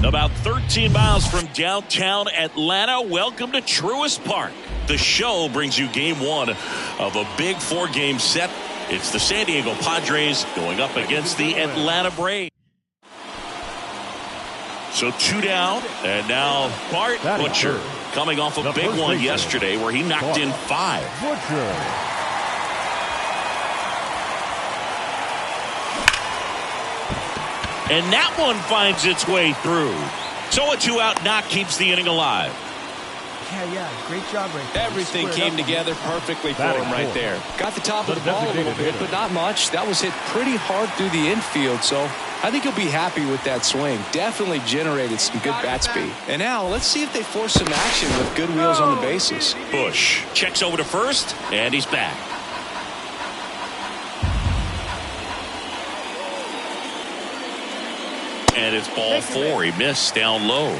About 13 miles from downtown Atlanta, welcome to Truist Park. The show brings you game one of a big four-game set. It's the San Diego Padres going up against the Atlanta Braves. So 2 down, and now Bart Butcher coming off a big one yesterday where he knocked in 5. And that one finds its way through. So a 2-out knock keeps the inning alive. Yeah, great job right there. Everything came together perfectly for him right there. Got the top of the ball a little bit, but not much. That was hit pretty hard through the infield, so I think he'll be happy with that swing. Definitely generated some good bat speed. And now let's see if they force some action with good wheels on the bases. Bush checks over to first, and he's back. And it's ball 4. He missed down low.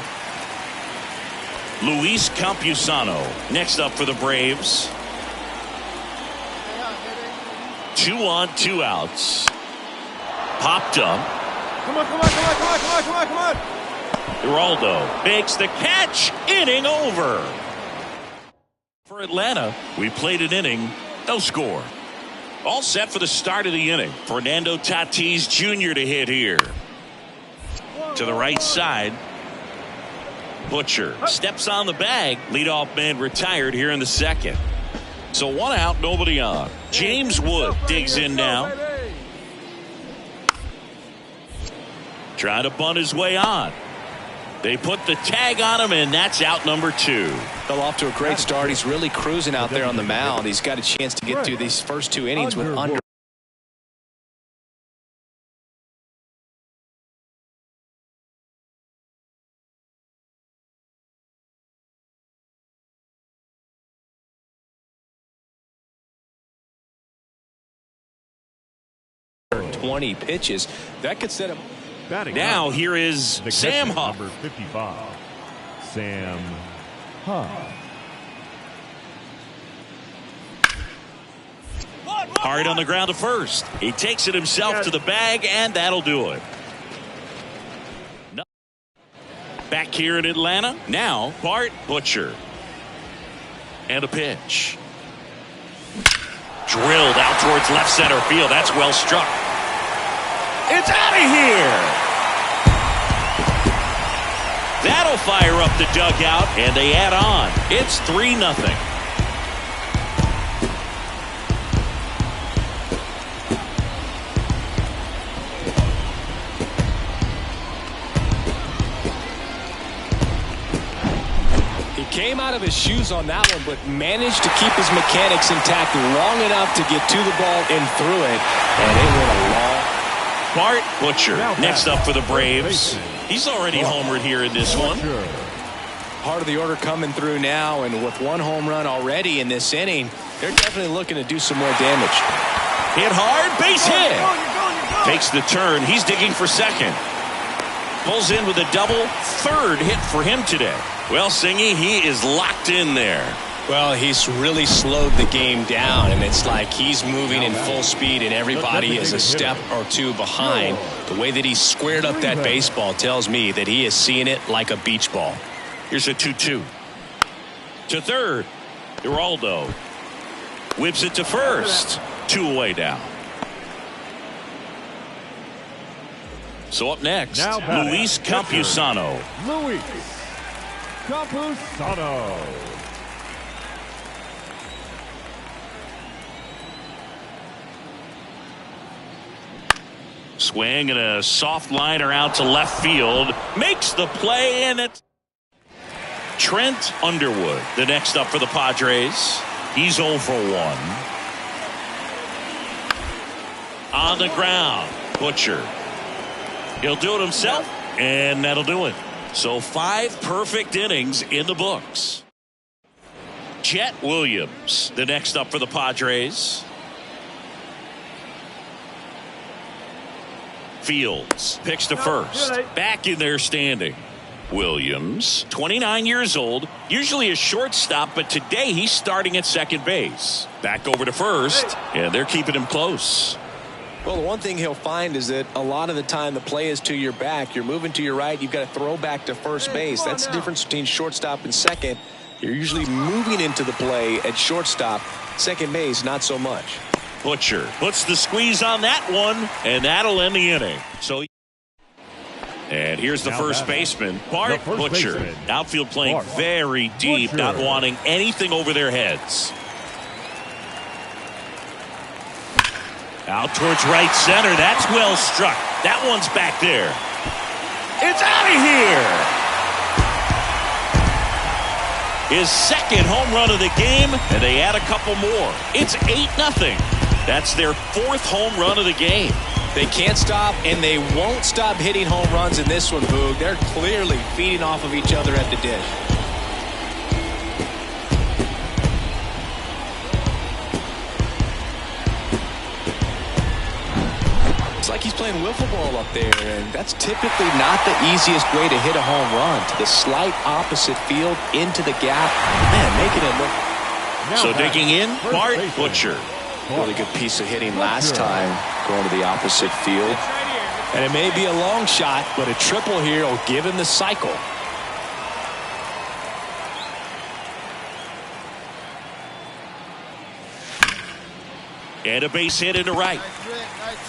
Luis Campusano next up for the Braves. 2 on, 2 outs. Popped up. Come on. Geraldo makes the catch. Inning over. For Atlanta, we played an inning, no score. All set for the start of the inning. Fernando Tatis Jr. to hit here. To the right side. Butcher steps on the bag. Leadoff man retired here in the second. So 1 out, nobody on. James Wood digs in now. Trying to bunt his way on. They put the tag on him, and that's out number 2. Fell off to a great start. He's really cruising out there on the mound. He's got a chance to get through these first 2 innings with under. Pitches that could set him. Now here is Sam Huff. Number 55, Sam Huff. Hard on the ground to first. He takes it himself to the bag, and that'll do it. Back here in Atlanta, now Bart Butcher. And a pitch. Drilled out towards left center field. That's well struck. It's out of here. That'll fire up the dugout, and they add on. It's 3-0. Came out of his shoes on that one, but managed to keep his mechanics intact long enough to get to the ball and through it. And it went a long. Bart Butcher next up for the Braves. He's already homered here in this one. Part of the order coming through now, and with one home run already in this inning, they're definitely looking to do some more damage. Hit hard, base hit. Takes the turn. He's digging for second. Pulls in with a double. Third hit for him today. Well, Singy, he is locked in there. Well, he's really slowed the game down, and it's like he's moving in full speed, and everybody is a step or two behind. The way that he squared up that baseball tells me that he is seeing it like a beach ball. Here's a 2-2. To third. Geraldo whips it to first. 2 away now. So up next, Luis Campusano. Luis Campusano. Swing and a soft liner out to left field. Makes the play, and it's Trent Underwood, the next up for the Padres. He's 0 for 1. On the ground, Butcher. He'll do it himself, and that'll do it. So 5 perfect innings in the books. Chet Williams, the next up for the Padres. Fields picks to first. Back in there standing. Williams, 29 years old, usually a shortstop, but today he's starting at second base. Back over to first, and they're keeping him close. Well, the one thing he'll find is that a lot of the time the play is to your back. You're moving to your right. You've got to throw back to first base. That's the difference between shortstop and second. You're usually moving into the play at shortstop. Second base, not so much. Butcher puts the squeeze on that one, and that'll end the inning. And here's the first baseman, Bart Butcher. Outfield playing very deep, not wanting anything over their heads. Out towards right center. That's well struck. That one's back there. It's out of here. His second home run of the game, and they add a couple more. It's 8-0. That's their 4th home run of the game. They can't stop, and they won't stop hitting home runs in this one, Boog. They're clearly feeding off of each other at the dish. It's like he's playing wiffle ball up there, and that's typically not the easiest way to hit a home run. To the slight opposite field, into the gap. Man, making it look. So digging in, Bart Butcher. Really good piece of hitting last time, going to the opposite field. And it may be a long shot, but a triple here will give him the cycle. And a base hit into right.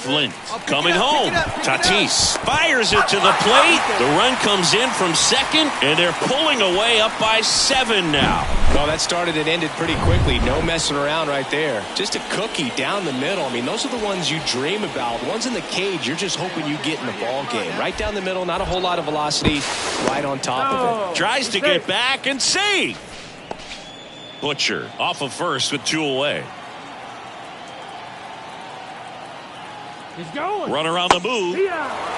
Flint coming home. Tatis fires it to the plate. The run comes in from second, and they're pulling away up by 7 now. Well, that started and ended pretty quickly. No messing around right there. Just a cookie down the middle. I mean, those are the ones you dream about. The ones in the cage, you're just hoping you get in the ball game. Right down the middle, not a whole lot of velocity. Right on top of it. Tries to get back and save. Butcher off of first with 2 away. He's going. Runner on the move.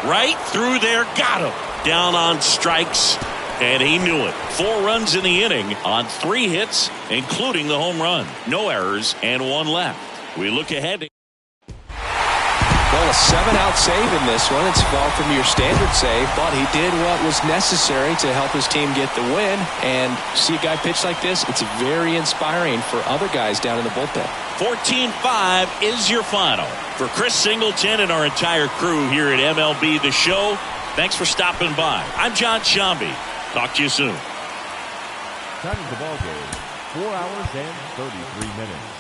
Right through there. Got him. Down on strikes. And he knew it. 4 runs in the inning on 3 hits, including the home run. No errors and 1 left. We look ahead. Well, a 7-out save in this one. It's far from your standard save, but he did what was necessary to help his team get the win. And see a guy pitch like this, it's very inspiring for other guys down in the bullpen. 14-5 is your final. For Chris Singleton and our entire crew here at MLB The Show, thanks for stopping by. I'm John Shambi. Talk to you soon. Time of the ball game, 4 hours and 33 minutes.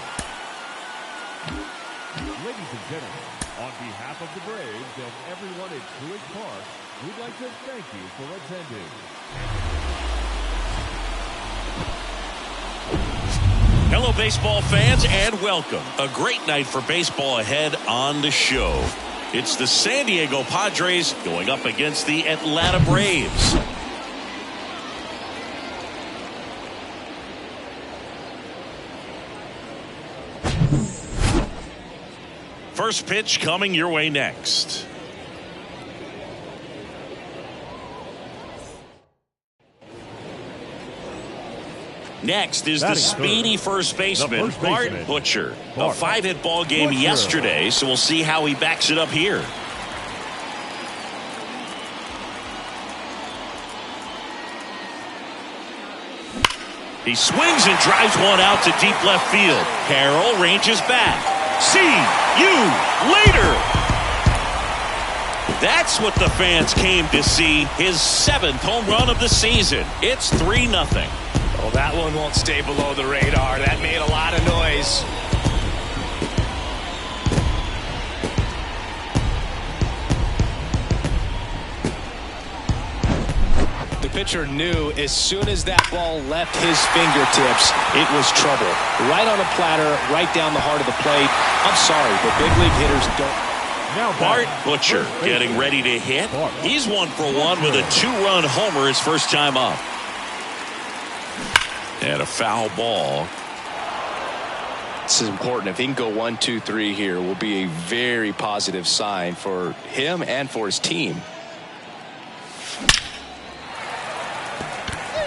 Ladies and gentlemen, on behalf of the Braves and everyone at Truist Park, we'd like to thank you for attending. Hello, baseball fans, and welcome. A great night for baseball ahead on the show. It's the San Diego Padres going up against the Atlanta Braves. First pitch coming your way next. Next is the speedy first baseman, Bart Butcher. A 5-hit ball game yesterday, so we'll see how he backs it up here. He swings and drives one out to deep left field. Carroll ranges back. See you later. That's what the fans came to see. His 7th home run of the season. It's 3-0. Well, that one won't stay below the radar. That made a lot of noise. The pitcher knew as soon as that ball left his fingertips, it was trouble. Right on a platter, right down the heart of the plate. I'm sorry, but big league hitters don't. Now Bart Butcher getting ready to hit. He's 1 for 1 with a 2-run homer his first time up. And a foul ball. This is important. If he can go 1, 2, 3 here, will be a very positive sign for him and for his team.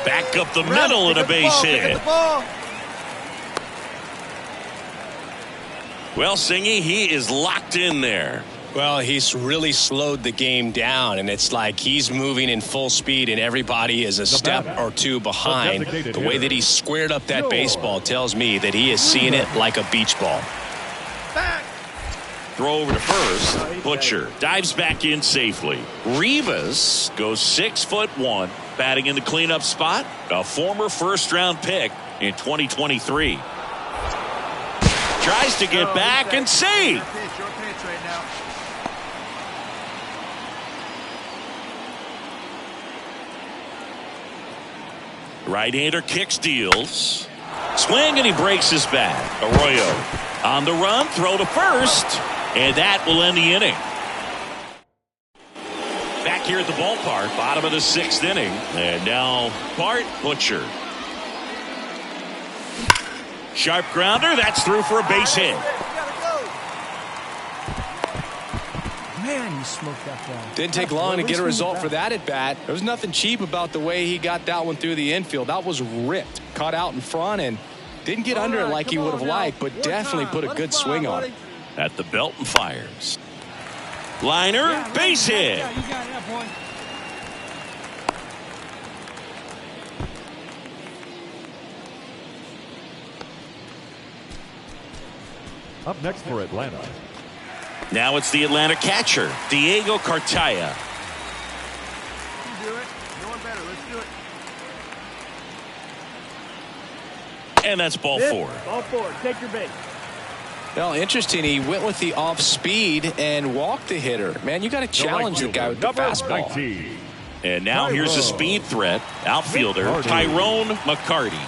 Back up the middle and a base hit. Well, Singy, he is locked in there. Well, he's really slowed the game down, and it's like he's moving in full speed, and everybody is a step or two behind. The way that he squared up that baseball tells me that he is seeing it like a beach ball. Throw over to first. Butcher dives back in safely. Rivas goes 6'1", batting in the cleanup spot. A former first-round pick in 2023. Tries to get back and save. Right-hander kicks, deals. Swing, and he breaks his bat. Arroyo on the run, throw to first, and that will end the inning. Back here at the ballpark, bottom of the 6th inning, and now Bart Butcher. Sharp grounder, that's through for a base hit. Man, you smoked that ball. Didn't take long to get a result for that at bat. There was nothing cheap about the way he got that one through the infield. That was ripped, caught out in front, and didn't get under it like he would have liked, but definitely put a good swing on it. At the belt and fires. Liner, base hit. Yeah, you got that, boy. Up next for Atlanta. Now it's the Atlanta catcher, Diego Cartaya. You do it. No one better. Let's do it. And that's ball 4. Ball 4. Take your base. Well, interesting. He went with the off speed and walked the hitter. Man, you got to challenge the guy with the fastball. 19. And now here's a speed threat, outfielder Tyrone McCarty.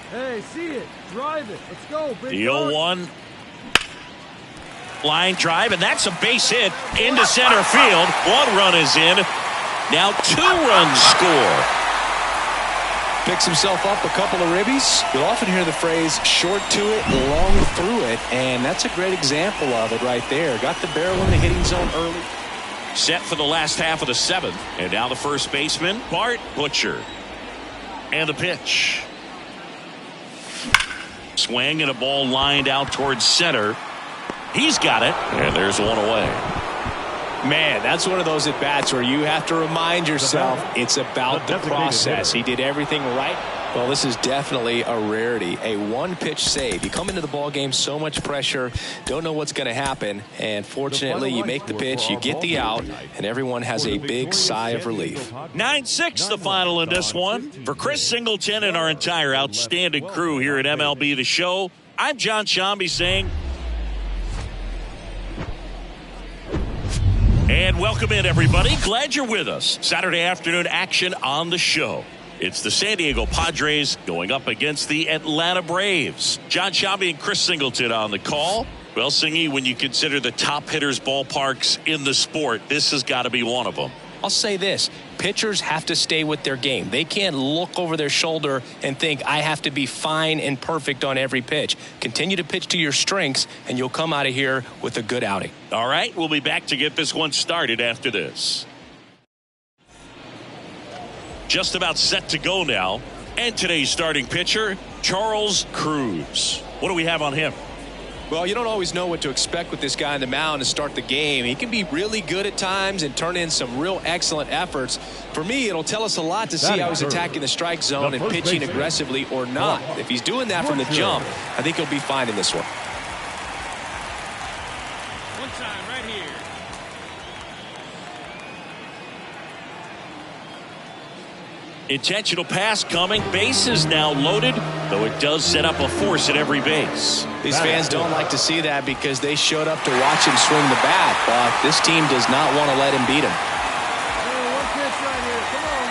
Hey, see it. Drive it. Let's go. Big The 0-1. Line drive, and that's a base hit into center field. 1 run is in. Now 2 runs score. Picks himself up a couple of ribbies. You'll often hear the phrase short to it, long through it, and that's a great example of it right there. Got the barrel in the hitting zone early. Set for the last half of the 7th. And now the first baseman, Bart Butcher. And the pitch. Swing and a ball lined out towards center. He's got it, and there's one away. Man, that's one of those at-bats where you have to remind yourself it's about the process. He did everything right. Well, this is definitely a rarity, a one-pitch save. You come into the ball game, so much pressure, don't know what's going to happen, and fortunately you make the pitch, you get the out, and everyone has a big sigh of relief. 9-6 the final in this one. For Chris Singleton and our entire outstanding crew here at MLB The Show, I'm John Shambi saying, and welcome in, everybody. Glad you're with us. Saturday afternoon action on the show. It's the San Diego Padres going up against the Atlanta Braves. John Shambi and Chris Singleton on the call. Well, Singy, when you consider the top hitters ballparks in the sport, this has got to be one of them. I'll say this. Pitchers have to stay with their game. They can't look over their shoulder and think, I have to be fine and perfect on every pitch. Continue to pitch to your strengths, and you'll come out of here with a good outing. All right, we'll be back to get this one started after this. Just about set to go now. And today's starting pitcher, Charles Cruz. What do we have on him? Well, you don't always know what to expect with this guy on the mound to start the game. He can be really good at times and turn in some real excellent efforts. For me, it'll tell us a lot to see how he's attacking the strike zone and pitching aggressively or not. If he's doing that from the jump, I think he'll be fine in this one. One time right here. Intentional pass coming. Base is now loaded, though it does set up a force at every base. These fans don't like to see that because they showed up to watch him swing the bat, but this team does not want to let him beat him. One pitch right here. Come on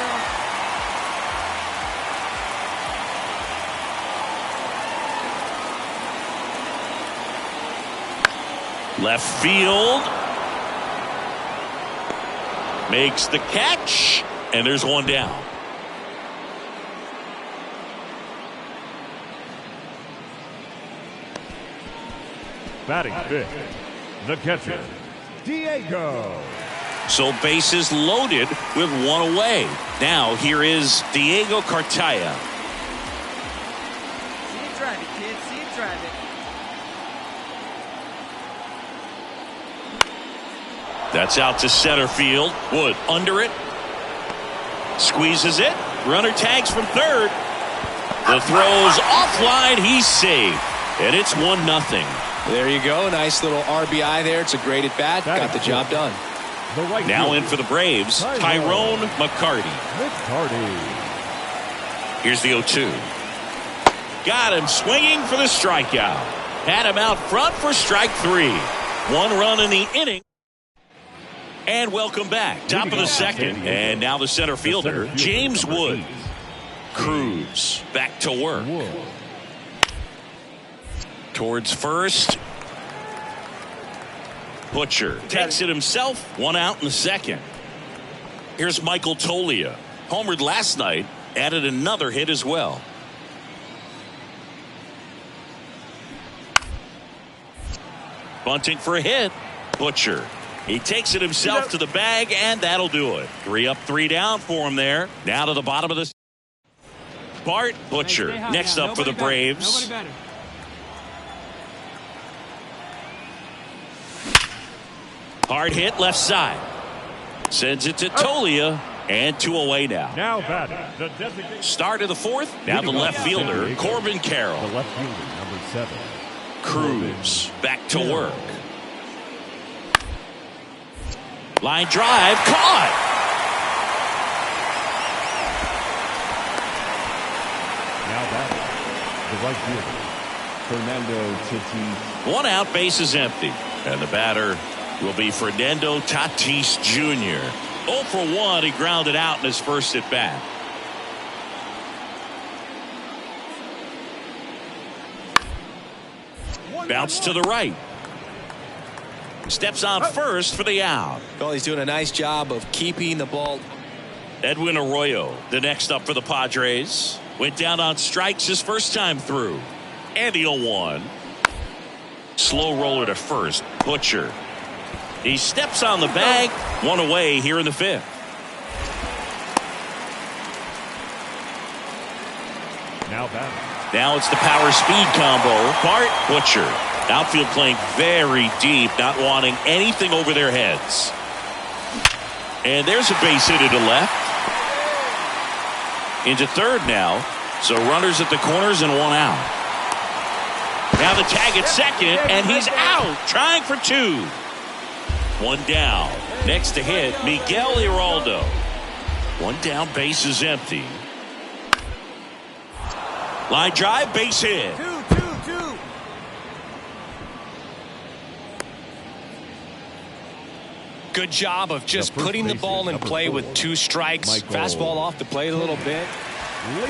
now. Left field. Makes the catch, and there's one down. Batting fifth, the catcher, Diego. So bases loaded with one away. Now here is Diego Cartaya. See it drive it, kid. See it drive it. That's out to center field. Wood under it. Squeezes it. Runner tags from third. The throw's offline. He's safe. And it's 1-0. There you go. Nice little RBI there. It's a great at bat. Got the job done. Now in for the Braves, Tyrone McCarty. Here's the 0-2. Got him swinging for the strikeout. Had him out front for strike 3. 1 run in the inning. And welcome back. Top of the second. And now the center fielder, James Wood. Cruz back to work. Towards first. Butcher takes it himself. 1 out in the second. Here's Michael Tolia. Homered last night. Added another hit as well. Bunting for a hit. Butcher. He takes it himself to the bag, and that'll do it. 3 up, 3 down for him there. Now to the bottom of the. Bart Butcher next up for the Braves. Hard hit left side. Sends it to Tolia, and 2 away now. Now batting, the designated Start of the fourth. Now the left fielder, Corbin Carroll. the left fielder, number 7. Cruz back to work. Line drive caught. Now batting, the right fielder, Fernando Tatis. 1 out, base is empty. And the batter will be Fernando Tatis Jr. 0 for 1. He grounded out in his first at bat. Bounce to the right. Steps on first for the out. Well, he's doing a nice job of keeping the ball. Edwin Arroyo, the next up for the Padres. Went down on strikes his first time through. And the 0-1. Slow roller to first. Butcher. He steps on the bag. 1 away here in the 5th. Now batting, Now it's the power speed combo. Bart, Butcher. Outfield playing very deep, not wanting anything over their heads. And there's a base hit into left. Into third now. So runners at the corners and one out. Now the tag at second, and he's out, trying for two. One down. Next to hit, Miguel Iraldo. One down, base is empty. Line drive, base hit. Two. Good job of just putting the ball in play with 2 strikes. Fastball off the plate a little bit.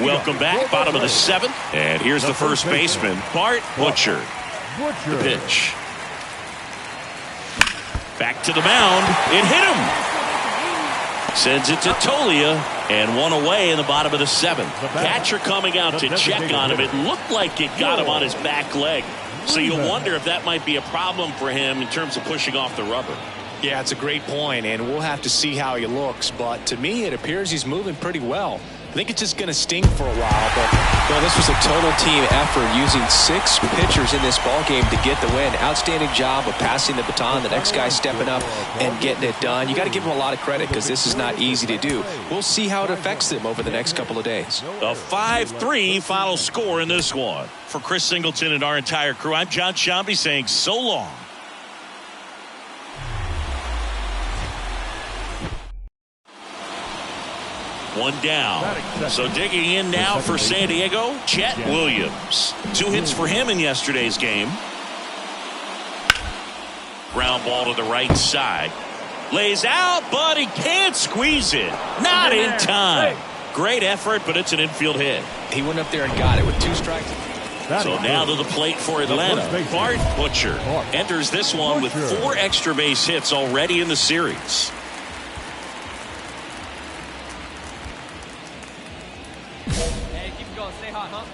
Welcome back, bottom of the 7th. And here's the first baseman, Bart, Butcher. The pitch. Back to the mound. It hit him. Sends it to Tolia, and one away in the bottom of the 7th. Catcher coming out to check on him. It looked like it got him on his back leg. So you wonder if that might be a problem for him in terms of pushing off the rubber. Yeah, it's a great point, and we'll have to see how he looks. But to me, it appears he's moving pretty well. I think it's just going to sting for a while, but well, this was a total team effort using 6 pitchers in this ball game to get the win. Outstanding job of passing the baton. The next guy stepping up and getting it done. You got to give him a lot of credit because this is not easy to do. We'll see how it affects them over the next couple of days. A 5-3 final score in this one. For Chris Singleton and our entire crew, I'm John Shambi saying so long. One down. So digging in now for San Diego, Chet Williams. 2 hits for him in yesterday's game. Ground ball to the right side. Lays out, but he can't squeeze it. Not in time. Great effort, but it's an infield hit. He went up there and got it with 2 strikes. So now to the plate for Atlanta. Bart Butcher enters this one with 4 extra base hits already in the series. Hey, keep it going. Stay hot, huh?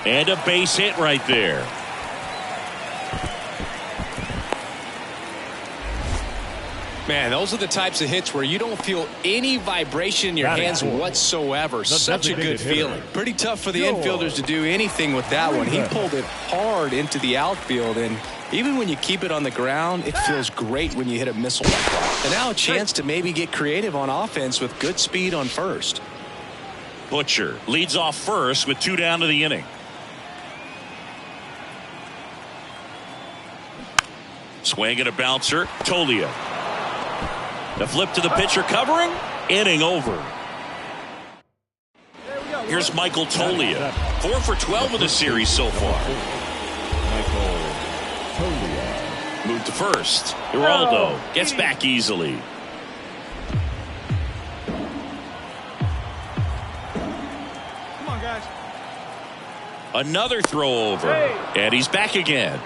And a base hit right there. Man, those are the types of hits where you don't feel any vibration in your hands whatsoever. Such a good feeling. Pretty tough for the infielders to do anything with that one. He pulled it hard into the outfield, and even when you keep it on the ground, it feels great when you hit a missile like that. And now a chance to maybe get creative on offense with good speed on first. Butcher leads off first with 2 down to the inning. Swing and a bouncer. Tolia. The flip to the pitcher covering. Inning over. Here's Michael Tolia. 4 for 12 in the series so far. Michael Tolia. Moved to first. Iraldo gets back easily. Come on, guys. Another throw over. And he's back again.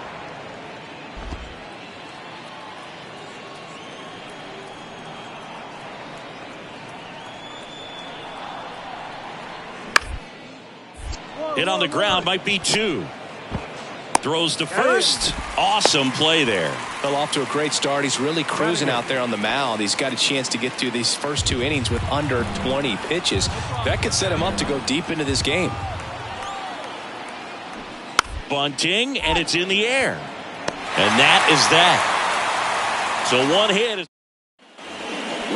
Hit on the ground, might be 2. Throws to first. Awesome play there. Fell off to a great start. He's really cruising out there on the mound. He's got a chance to get through these first 2 innings with under 20 pitches. That could set him up to go deep into this game. Bunting, and it's in the air. And that is that. So 1 hit.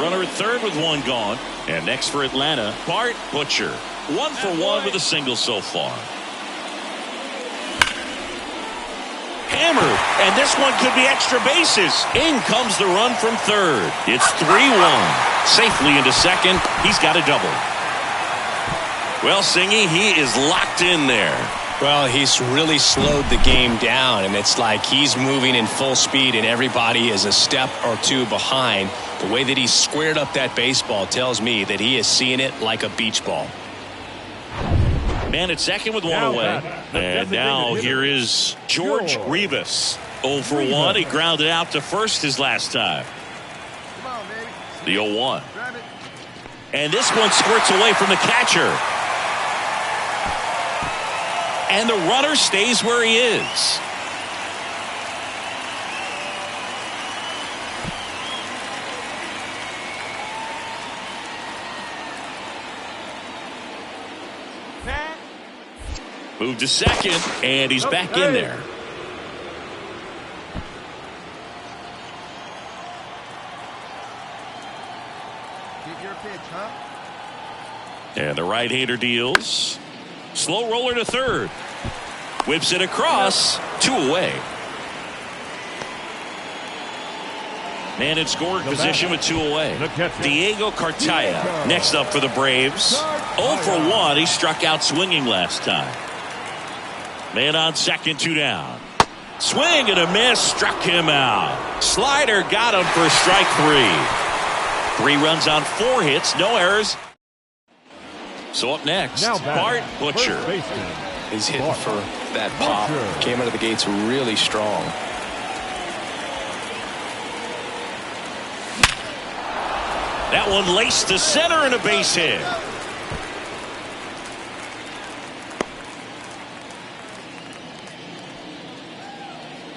Runner at third with 1 gone. And next for Atlanta, Bart Butcher. 1 for 1 with a single so far. Hammered, and this one could be extra bases. In comes the run from third. It's 3-1. Safely into second. He's got a double. Well, Singy, he is locked in there. Well, he's really slowed the game down, and it's like he's moving in full speed, and everybody is a step or 2 behind. The way that he squared up that baseball tells me that he is seeing it like a beach ball. Man at second with 1 away. And now here is George Rivas. 0 for 1. He grounded out to first his last time. Come on, baby. The 0-1. Grab it. And this one squirts away from the catcher. And the runner stays where he is. Move to second, and he's back in there. Get your pitch, huh? And the right-hander deals. Slow roller to third. Whips it across. 2 away. Man in scoring position with 2 away. Diego Cartaya next up for the Braves. 0 for 1. He struck out swinging last time. Man on second, 2 down. Swing and a miss. Struck him out. Slider got him for strike 3. 3 runs on 4 hits. No errors. So up next, Bart Butcher. He's hitting for that pop. Came out of the gates really strong. That one laced to center and a base hit.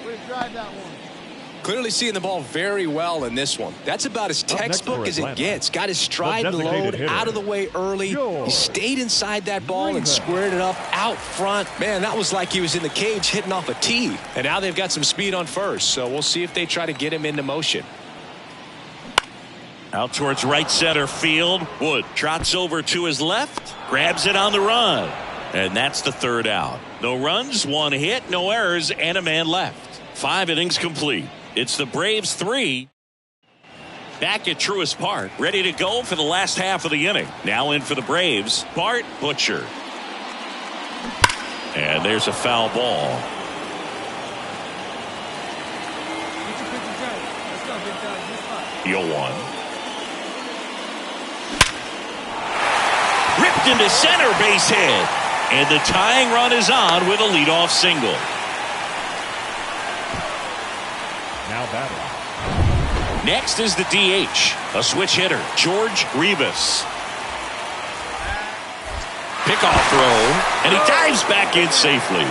Way to drive that one. Clearly seeing the ball very well in this one. That's about as textbook as it gets. Got his stride and load out of the way early. He stayed inside that ball and squared it up out front. Man, that was like he was in the cage hitting off a tee. And now they've got some speed on first, so we'll see if they try to get him into motion. Out towards right center field. Wood trots over to his left. Grabs it on the run. And that's the 3rd out. No runs, 1 hit, no errors, and a man left. 5 innings complete. It's the Braves 3. Back at Truist Park. Ready to go for the last half of the inning. Now in for the Braves, Bart Butcher. And there's a foul ball. Get your pitch return. Let's go, big time. Good spot. 0-1. Ripped into center, base hit. And the tying run is on with a leadoff single. Now batting. Next is the DH, a switch hitter, George Rivas. Pickoff throw, and he dives back in safely.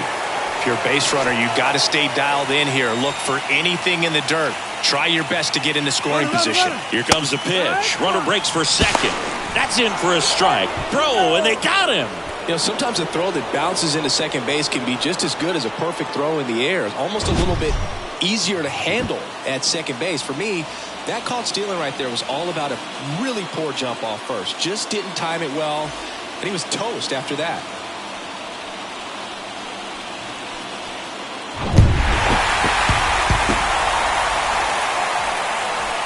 If you're a base runner, you've got to stay dialed in here. Look for anything in the dirt. Try your best to get in the scoring position. Here comes the pitch. Runner breaks for second. That's in for a strike. Throw, and they got him. You know, sometimes a throw that bounces into second base can be just as good as a perfect throw in the air. It's almost a little bit easier to handle at second base. For me, that caught stealing right there was all about a really poor jump off first. Just didn't time it well, and he was toast after that.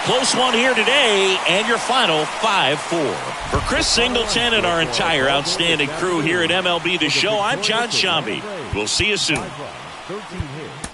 Close one here today, and your final 5-4. For Chris Singleton and our entire outstanding crew here at MLB The Show, I'm John Shambi. We'll see you soon. 13 hits.